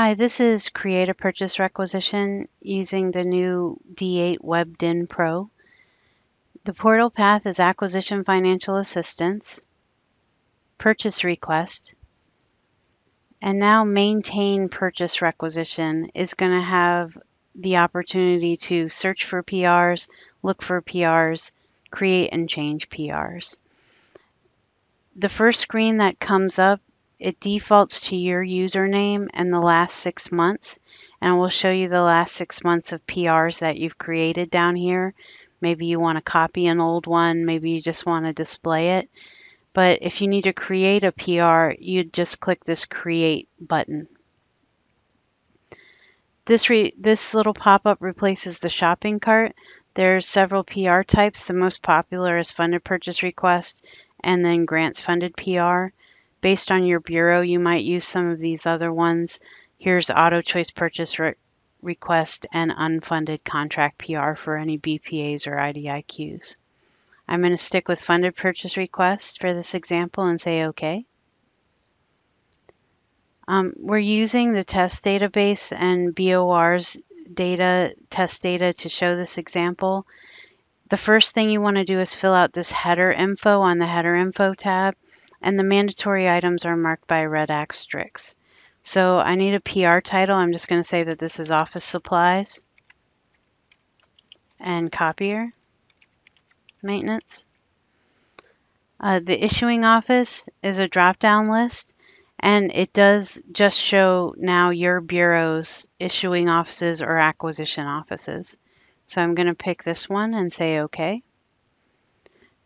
Hi, this is Create a Purchase Requisition using the new D8 WebDIN Pro. The portal path is Acquisition Financial Assistance, Purchase Request, and now Maintain Purchase Requisition is going to have the opportunity to search for PRs, look for PRs, create and change PRs. The first screen that comes up, it defaults to your username and the last 6 months, and we'll show you the last 6 months of PRs that you've created down here. Maybe you want to copy an old one, maybe you just want to display it. But if you need to create a PR, you just click this Create button. This little pop-up replaces the shopping cart. There's several PR types. The most popular is Funded Purchase Request and then Grants Funded PR. Based on your bureau, you might use some of these other ones. Here's Auto Choice Purchase Request and Unfunded Contract PR for any BPAs or IDIQs. I'm going to stick with Funded Purchase Request for this example and say OK. We're using the test database and BOR's test data to show this example. The first thing you want to do is fill out this header info on the Header Info tab, and the mandatory items are marked by red asterisks. So I need a PR title. I'm just going to say that this is Office Supplies and Copier Maintenance. The Issuing Office is a drop-down list, and it does just show now your bureau's issuing offices or acquisition offices. So I'm going to pick this one and say OK.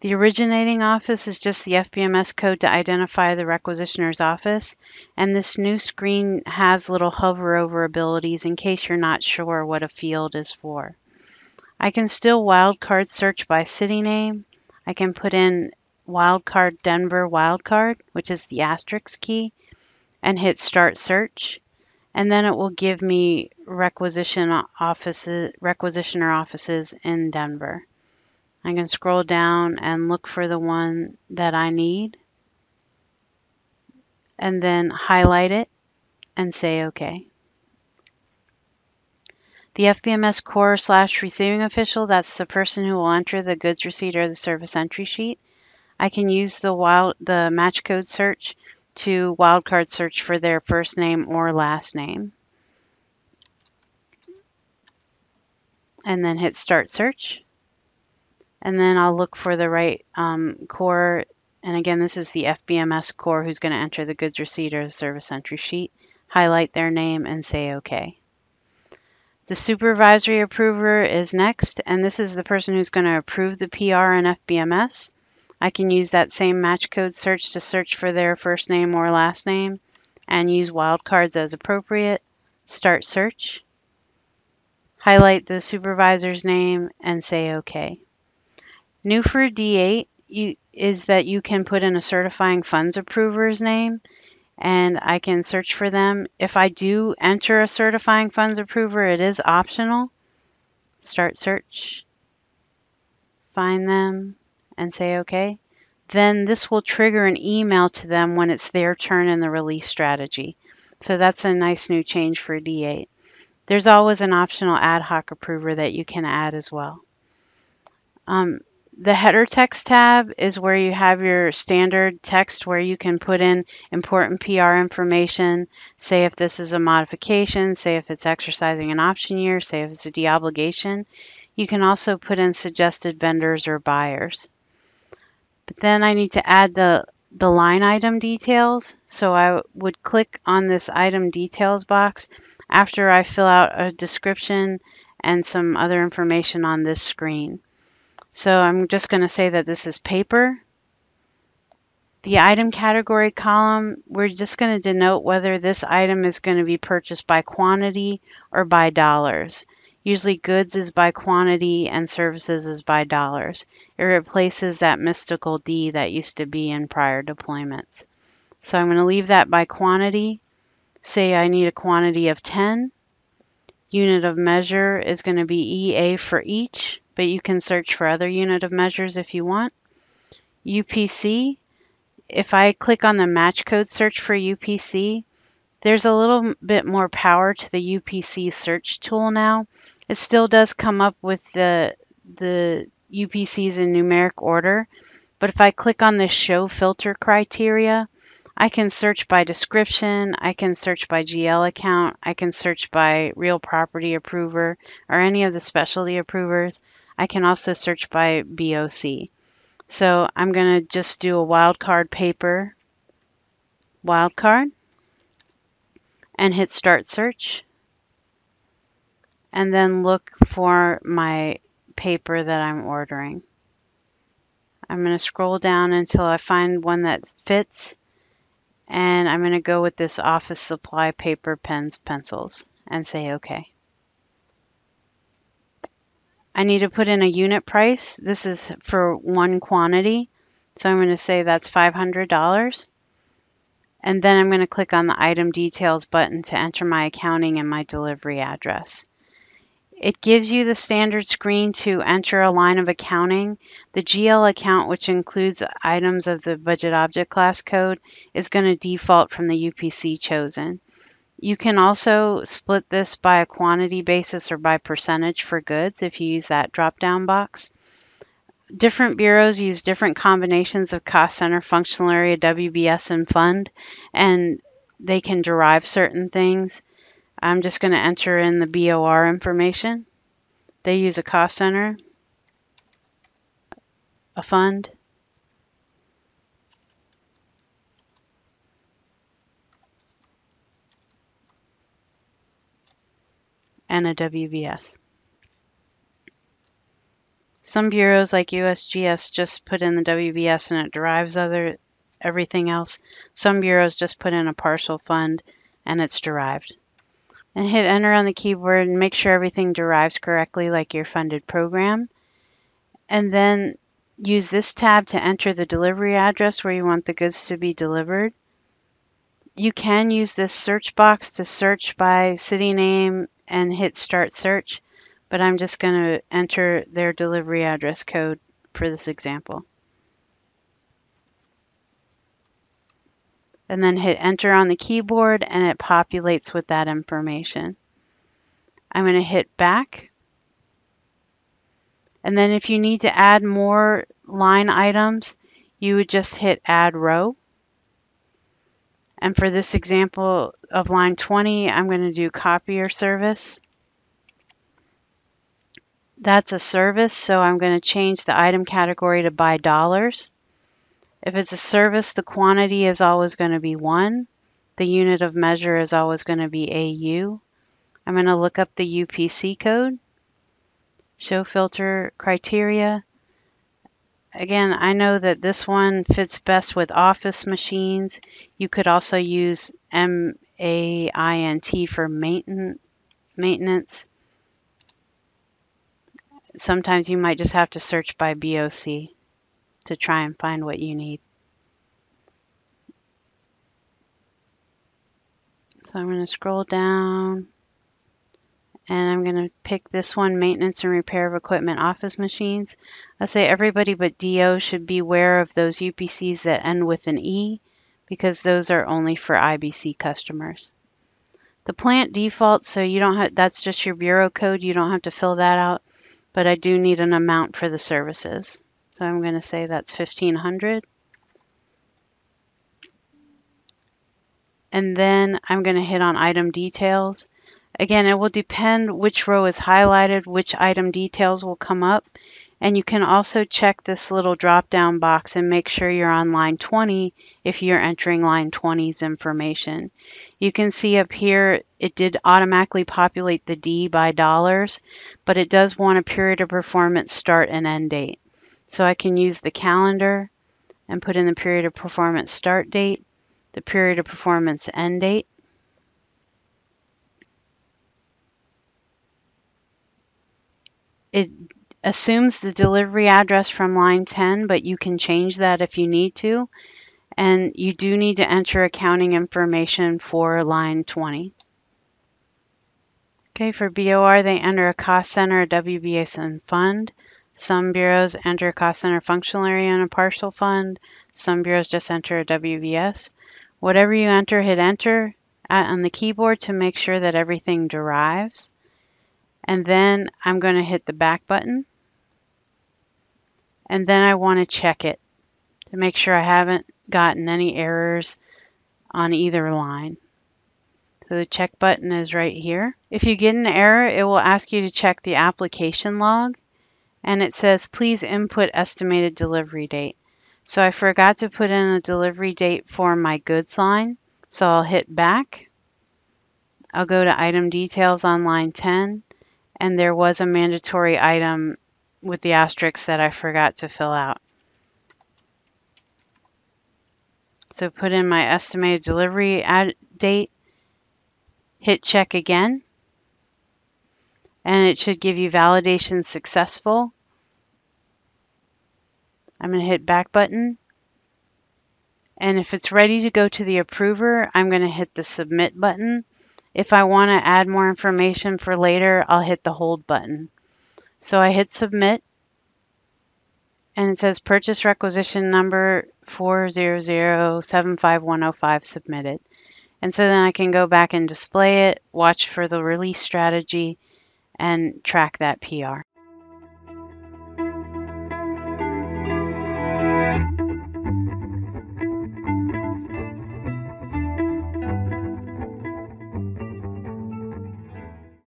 The originating office is just the FBMS code to identify the requisitioner's office, and this new screen has little hover over abilities in case you're not sure what a field is for. I can still wildcard search by city name. I can put in wildcard Denver wildcard, which is the asterisk key, and hit Start Search, and then it will give me requisitioner offices in Denver. I can scroll down and look for the one that I need, and then highlight it and say OK. The FBMS core/receiving official, that's the person who will enter the goods receipt or the service entry sheet. I can use the match code search to wildcard search for their first name or last name. And then hit Start Search. And then I'll look for the right core. And again, this is the FBMS core who's going to enter the goods receipt or the service entry sheet. Highlight their name and say OK. The supervisory approver is next, and this is the person who's going to approve the PR in FBMS. I can use that same match code search to search for their first name or last name and use wildcards as appropriate. Start search. Highlight the supervisor's name and say OK. New for D8 is that you can put in a certifying funds approver's name, and I can search for them. If I do enter a certifying funds approver, it is optional. Start search, find them, and say OK. Then this will trigger an email to them when it's their turn in the release strategy. So that's a nice new change for D8. There's always an optional ad hoc approver that you can add as well. The header text tab is where you have your standard text where you can put in important PR information, say if this is a modification, say if it's exercising an option year, say if it's a deobligation. You can also put in suggested vendors or buyers. But then I need to add the line item details. So I would click on this item details box after I fill out a description and some other information on this screen. So I'm just going to say that this is paper. The item category column, we're just going to denote whether this item is going to be purchased by quantity or by dollars. Usually goods is by quantity and services is by dollars. It replaces that mystical D that used to be in prior deployments. So I'm going to leave that by quantity. Say I need a quantity of 10. Unit of measure is going to be EA for each, but you can search for other unit of measures if you want. UPC, if I click on the match code search for UPC, There's a little bit more power to the UPC search tool now. It still does come up with the UPCs in numeric order, but if I click on this show filter criteria, I can search by description, I can search by GL account, I can search by real property approver or any of the specialty approvers. I can also search by BOC. So I'm going to just do a wildcard paper, wildcard, and hit start search. And then look for my paper that I'm ordering. I'm going to scroll down until I find one that fits. And I'm going to go with this office supply paper, pens, pencils, and say OK. I need to put in a unit price. This is for one quantity. So I'm going to say that's $500. And then I'm going to click on the item details button to enter my accounting and my delivery address. It gives you the standard screen to enter a line of accounting. The GL account, which includes items of the budget object class code, is going to default from the UPC chosen. You can also split this by a quantity basis or by percentage for goods if you use that drop-down box. Different bureaus use different combinations of cost center, functional area, WBS, and fund, and they can derive certain things. I'm just going to enter in the BOR information. They use a cost center, a fund, and a WBS. Some bureaus like USGS just put in the WBS and it derives everything else. Some bureaus just put in a partial fund and it's derived. And hit enter on the keyboard and make sure everything derives correctly like your funded program. And then use this tab to enter the delivery address where you want the goods to be delivered. You can use this search box to search by city name and hit start search, but I'm just going to enter their delivery address code for this example. And then hit enter on the keyboard and it populates with that information. I'm going to hit back. And then if you need to add more line items, you would just hit add row. And for this example of line 20, I'm going to do copier service. That's a service, so I'm going to change the item category to by dollars. If it's a service, the quantity is always going to be 1. The unit of measure is always going to be AU. I'm going to look up the UPC code, show filter criteria. Again, I know that this one fits best with office machines. You could also use MAINT for maintenance. Sometimes you might just have to search by BOC to try and find what you need. So I'm going to scroll down and I'm going to pick this one, maintenance and repair of equipment office machines. I'll say everybody but DO should be aware of those UPCs that end with an E because those are only for IBC customers. The plant default, so you don't have, that's just your bureau code, you don't have to fill that out, but I do need an amount for the services. So I'm going to say that's 1,500. And then I'm going to hit on item details. Again, it will depend which row is highlighted, which item details will come up. And you can also check this little drop-down box and make sure you're on line 20 if you're entering line 20's information. You can see up here, it did automatically populate the D by dollars, but it does want a period of performance start and end date. So I can use the calendar and put in the period of performance start date, the period of performance end date. It assumes the delivery address from line 10, but you can change that if you need to. And you do need to enter accounting information for line 20. Okay, for BOR, they enter a cost center, a WBS, and fund. Some bureaus enter a cost center, functional area, and a partial fund. Some bureaus just enter a WBS. Whatever you enter, hit enter. on the keyboard to make sure that everything derives. And then I'm going to hit the back button. And then I want to check it to make sure I haven't gotten any errors on either line. So the check button is right here. If you get an error, it will ask you to check the application log. And it says, please input estimated delivery date. So I forgot to put in a delivery date for my goods line. So I'll hit back. I'll go to item details on line 10. And there was a mandatory item with the asterisk that I forgot to fill out. So put in my estimated delivery date, hit check again, and it should give you validation successful. I'm going to hit back button. And if it's ready to go to the approver, I'm going to hit the submit button. If I want to add more information for later, I'll hit the hold button. So I hit submit, and it says purchase requisition number 400-75105 submitted. And so then I can go back and display it, watch for the release strategy, and track that PR.